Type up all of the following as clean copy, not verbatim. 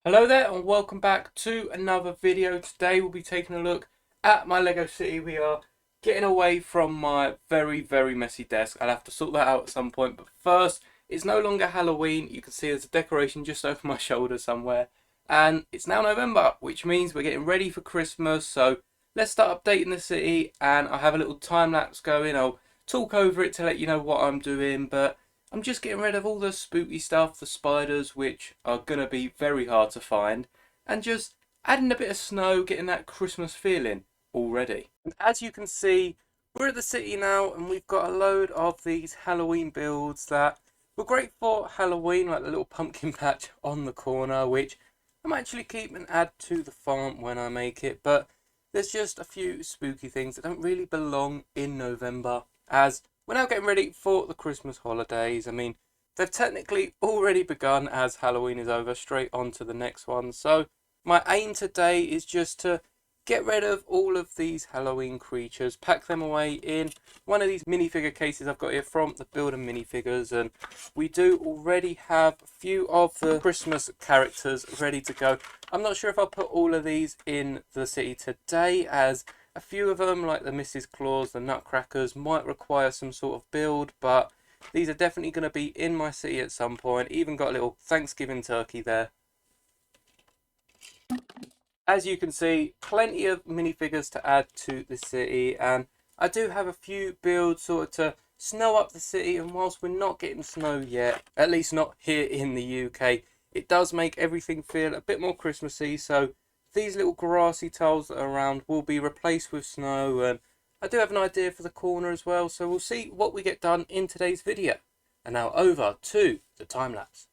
Hello there and welcome back to another video. Today we'll be taking a look at my Lego City. We are getting away from my very messy desk. I'll have to sort that out at some point, but first, it's no longer Halloween. You can see there's a decoration just over my shoulder somewhere, and it's now November, which means we're getting ready for Christmas. So let's start updating the city, and I'll have a little time lapse going. I'll talk over it to let you know what I'm doing, but I'm just getting rid of all the spooky stuff, the spiders, which are going to be very hard to find, and just adding a bit of snow, getting that Christmas feeling already. And as you can see, we're at the city now, and we've got a load of these Halloween builds that were great for Halloween, like the little pumpkin patch on the corner, which I'm actually keeping and add to the farm when I make it, but there's just a few spooky things that don't really belong in November, as we're now getting ready for the Christmas holidays. I mean, they've technically already begun as Halloween is over, straight on to the next one. So my aim today is just to get rid of all of these Halloween creatures, pack them away in one of these minifigure cases I've got here from the Builder minifigures, and we do already have a few of the Christmas characters ready to go. I'm not sure if I'll put all of these in the city today, as a few of them, like the Mrs. Claus, the Nutcrackers, might require some sort of build, but these are definitely going to be in my city at some point. Even got a little Thanksgiving turkey there. As you can see, plenty of minifigures to add to the city, and I do have a few builds sort of to snow up the city, and whilst we're not getting snow yet, at least not here in the UK, it does make everything feel a bit more Christmassy. So these little grassy tiles that are around will be replaced with snow, and I do have an idea for the corner as well, so we'll see what we get done in today's video. And now over to the time lapse.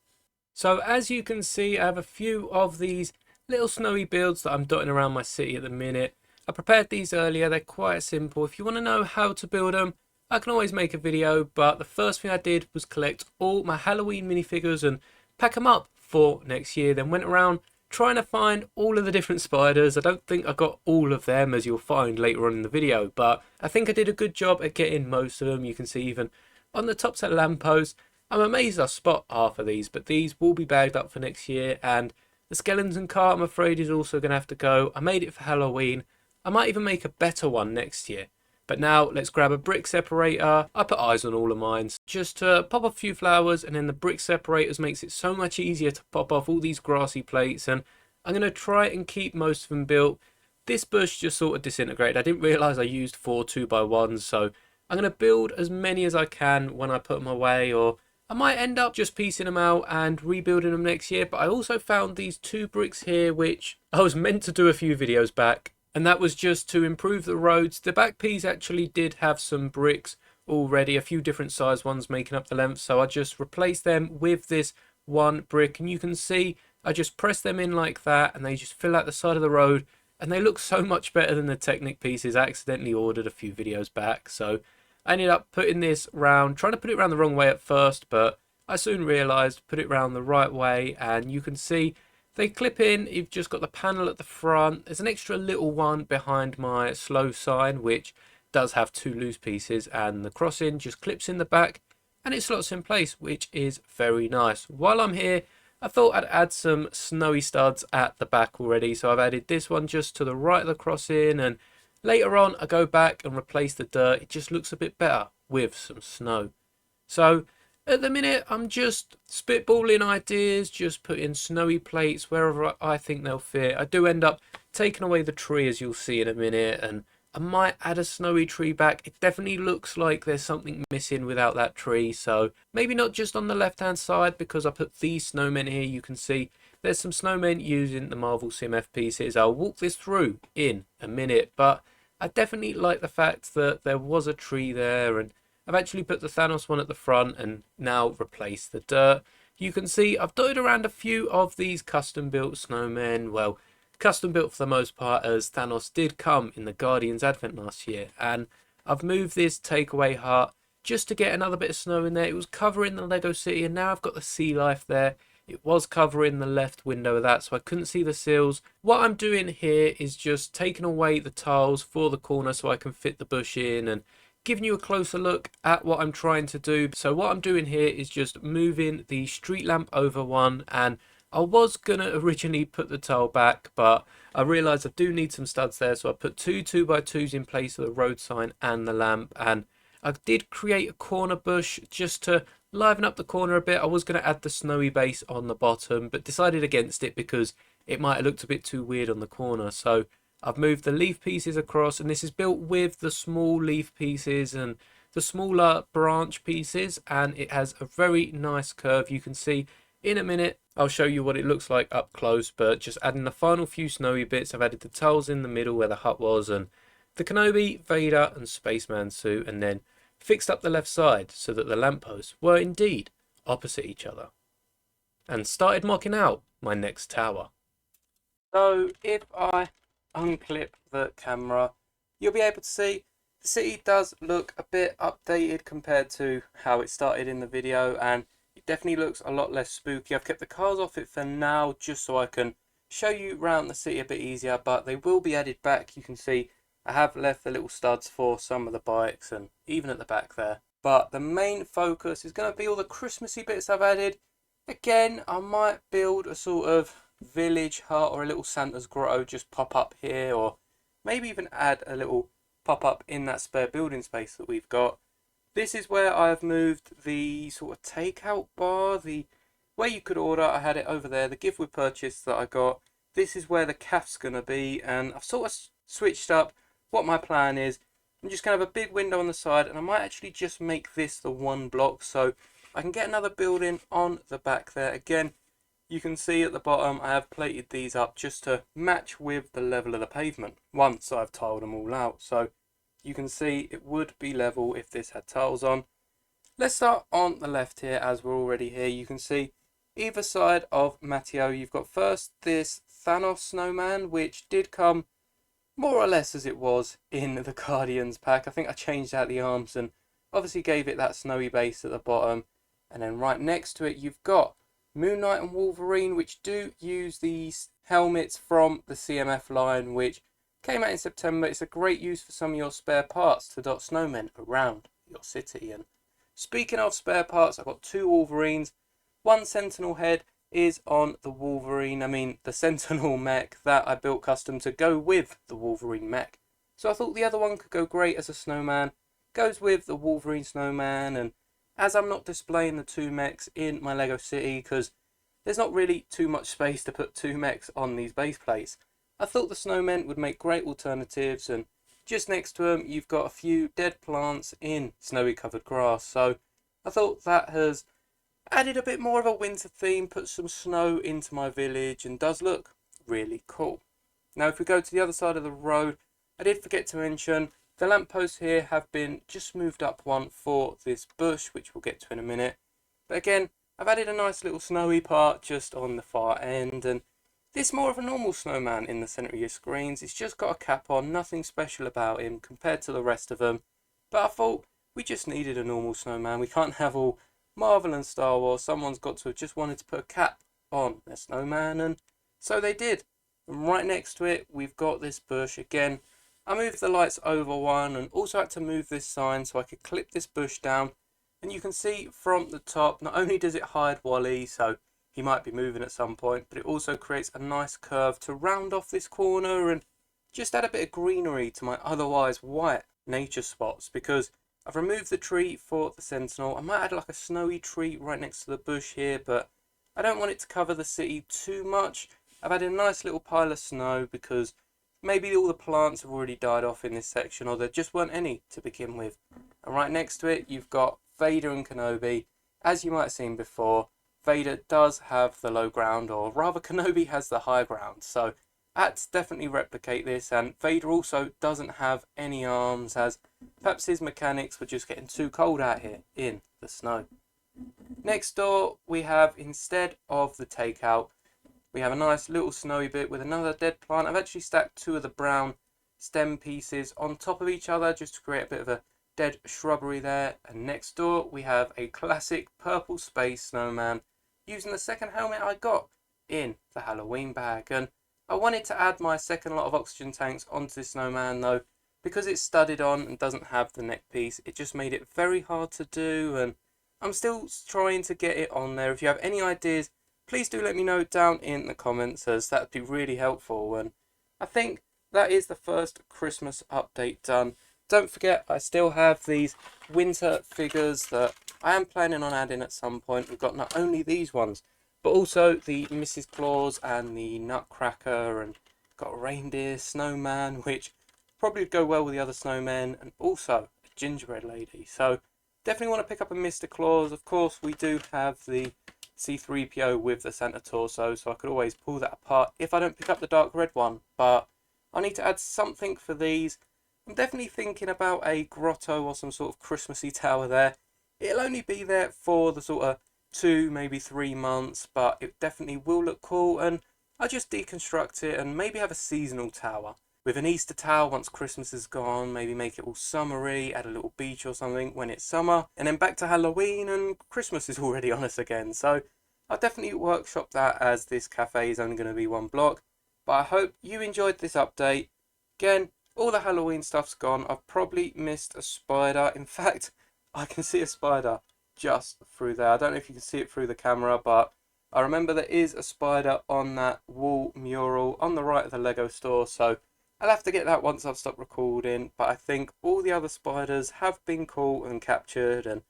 So as you can see, I have a few of these little snowy builds that I'm dotting around my city at the minute. I prepared these earlier, they're quite simple. If you want to know how to build them, I can always make a video, but the first thing I did was collect all my Halloween minifigures and pack them up for next year. Then went around trying to find all of the different spiders. I don't think I got all of them, as you'll find later on in the video, but I think I did a good job at getting most of them. You can see even on the top set of lampposts. I'm amazed I spot half of these, but these will be bagged up for next year, and the skeleton car, I'm afraid, is also going to have to go. I made it for Halloween. I might even make a better one next year. But now let's grab a brick separator. I put eyes on all of mine just to pop off a few flowers, and then the brick separators makes it so much easier to pop off all these grassy plates, and I'm going to try and keep most of them built. This bush just sort of disintegrated. I didn't realise I used 4 2x1s, so I'm going to build as many as I can when I put them away, or I might end up just piecing them out and rebuilding them next year. But I also found these 2 bricks here, which I was meant to do a few videos back, and that was just to improve the roads. The back piece actually did have some bricks already, a few different size ones making up the length, so I just replaced them with this 1 brick, and you can see I just press them in like that, and they just fill out the side of the road, and they look so much better than the Technic pieces I accidentally ordered a few videos back. So I ended up putting this round, trying to put it around the wrong way at first, but I soon realised put it round the right way, and you can see they clip in. You've just got the panel at the front. There's an extra little one behind my slow sign, which does have 2 loose pieces, and the crossing just clips in the back and it slots in place, which is very nice. While I'm here, I thought I'd add some snowy studs at the back already, so I've added this one just to the right of the crossing, and later on I go back and replace the dirt. It just looks a bit better with some snow. So at the minute I'm just spitballing ideas, just putting snowy plates wherever I think they'll fit. I do end up taking away the tree, as you'll see in a minute, and I might add a snowy tree back. It definitely looks like there's something missing without that tree, so maybe not just on the left hand side, because I put these snowmen here. You can see there's some snowmen using the Marvel CMF pieces. I'll walk this through in a minute, but I definitely like the fact that there was a tree there, and I've actually put the Thanos one at the front and now replaced the dirt. You can see I've dotted around a few of these custom built snowmen. Well, custom built for the most part, as Thanos did come in the Guardians Advent last year, and I've moved this takeaway hut just to get another bit of snow in there. It was covering the Lego City, and now I've got the sea life there. It was covering the left window of that, so I couldn't see the seals. What I'm doing here is just taking away the tiles for the corner so I can fit the bush in, and giving you a closer look at what I'm trying to do. So what I'm doing here is just moving the street lamp over one and I was going to originally put the tile back, but I realised I do need some studs there, so I put two 2x2s in place of the road sign and the lamp, and I did create a corner bush just to liven up the corner a bit. I was going to add the snowy base on the bottom, but decided against it because it might have looked a bit too weird on the corner. So I've moved the leaf pieces across, and this is built with the small leaf pieces and the smaller branch pieces, and it has a very nice curve. You can see in a minute I'll show you what it looks like up close, but just adding the final few snowy bits. I've added the tiles in the middle where the hut was, and the Kenobi, Vader and Spaceman suit, and then fixed up the left side so that the lampposts were indeed opposite each other, and started mocking out my next tower. So if I unclip the camera, you'll be able to see the city does look a bit updated compared to how it started in the video, and it definitely looks a lot less spooky. I've kept the cars off it for now just so I can show you around the city a bit easier, but they will be added back. You can see I have left the little studs for some of the bikes and even at the back there. But the main focus is going to be all the Christmassy bits I've added. Again, I might build a sort of village hut or a little Santa's grotto just pop up here, or maybe even add a little pop up in that spare building space that we've got. This is where I've moved the sort of takeout bar, the where you could order. I had it over there, the gift with purchase that I got. This is where the cafe's going to be, and I've sort of switched up what my plan is. I'm just going to have a big window on the side, and I might actually just make this the one block so I can get another building on the back there. Again, you can see at the bottom I have plated these up just to match with the level of the pavement once I've tiled them all out. So you can see it would be level if this had tiles on. Let's start on the left here as we're already here. You can see either side of Matteo, you've got first this Thanos snowman, which did come more or less as it was in the Guardians pack. I think I changed out the arms and obviously gave it that snowy base at the bottom. And then right next to it, you've got Moon Knight and Wolverine, which do use these helmets from the CMF line, which came out in September. It's a great use for some of your spare parts to dot snowmen around your city. And speaking of spare parts, I've got two Wolverines. One Sentinel head is on the Wolverine, the Sentinel mech that I built custom to go with the Wolverine mech. So I thought the other one could go great as a snowman. Goes with the Wolverine snowman, and as I'm not displaying the two mechs in my Lego City because there's not really too much space to put two mechs on these base plates, I thought the snowmen would make great alternatives. And just next to them you've got a few dead plants in snowy covered grass, so I thought that has added a bit more of a winter theme, put some snow into my village, and does look really cool. Now if we go to the other side of the road, I did forget to mention the lampposts here have been just moved up one for this bush, which we'll get to in a minute. But again, I've added a nice little snowy part just on the far end, and this more of a normal snowman in the centre of your screens. It's just got a cap on, nothing special about him compared to the rest of them. But I thought we just needed a normal snowman. We can't have all Marvel and Star Wars. Someone's got to have just wanted to put a cap on their snowman, and so they did. And right next to it, we've got this bush. Again, I moved the lights over one and also had to move this sign so I could clip this bush down. And you can see from the top, not only does it hide Wally, so he might be moving at some point, but it also creates a nice curve to round off this corner and just add a bit of greenery to my otherwise white nature spots, because I've removed the tree for the Sentinel. I might add like a snowy tree right next to the bush here, but I don't want it to cover the city too much. I've added a nice little pile of snow because maybe all the plants have already died off in this section, or there just weren't any to begin with. And right next to it, you've got Vader and Kenobi. As you might have seen before, Vader does have the low ground, or rather Kenobi has the high ground. So I had to definitely replicate this, and Vader also doesn't have any arms, as perhaps his mechanics were just getting too cold out here in the snow. Next door, we have, instead of the takeout, we have a nice little snowy bit with another dead plant. I've actually stacked two of the brown stem pieces on top of each other just to create a bit of a dead shrubbery there. And next door we have a classic purple space snowman using the second helmet I got in the Halloween bag. And I wanted to add my second lot of oxygen tanks onto this snowman though, because it's studded on and doesn't have the neck piece. It just made it very hard to do, and I'm still trying to get it on there. If you have any ideas please do let me know down in the comments, as that would be really helpful. And I think that is the first Christmas update done. Don't forget, I still have these winter figures that I am planning on adding at some point. We've got not only these ones, but also the Mrs. Claus and the Nutcracker, and got a reindeer, snowman, which probably would go well with the other snowmen, and also a gingerbread lady. So definitely want to pick up a Mr. Claus. Of course, we do have the C3PO with the Santa torso, so I could always pull that apart if I don't pick up the dark red one. But I need to add something for these. I'm definitely thinking about a grotto or some sort of Christmassy tower there. It'll only be there for the sort of 2, maybe 3 months, but it definitely will look cool, and I'll just deconstruct it and maybe have a seasonal tower. With an Easter tower once Christmas is gone, maybe make it all summery, add a little beach or something when it's summer, and then back to Halloween and Christmas is already on us again. So I'll definitely workshop that, as this cafe is only going to be 1 block. But I hope you enjoyed this update. Again, all the Halloween stuff's gone. I've probably missed a spider. In fact, I can see a spider just through there. I don't know if you can see it through the camera, but I remember there is a spider on that wall mural on the right of the Lego store. So I'll have to get that once I've stopped recording. But I think all the other spiders have been caught and captured, and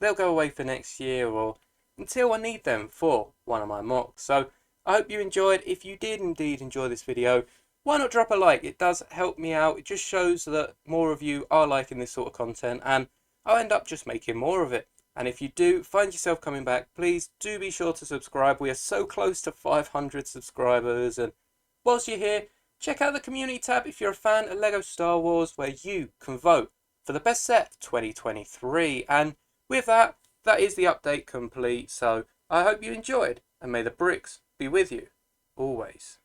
they'll go away for next year or until I need them for one of my mocks. So I hope you enjoyed. If you did indeed enjoy this video, why not drop a like? It does help me out. It just shows that more of you are liking this sort of content, and I'll end up just making more of it. And if you do find yourself coming back, please do be sure to subscribe. We are so close to 500 subscribers. And whilst you're here, check out the community tab if you're a fan of LEGO Star Wars, where you can vote for the best set 2023. And with that, that is the update complete. So I hope you enjoyed, and may the bricks be with you always.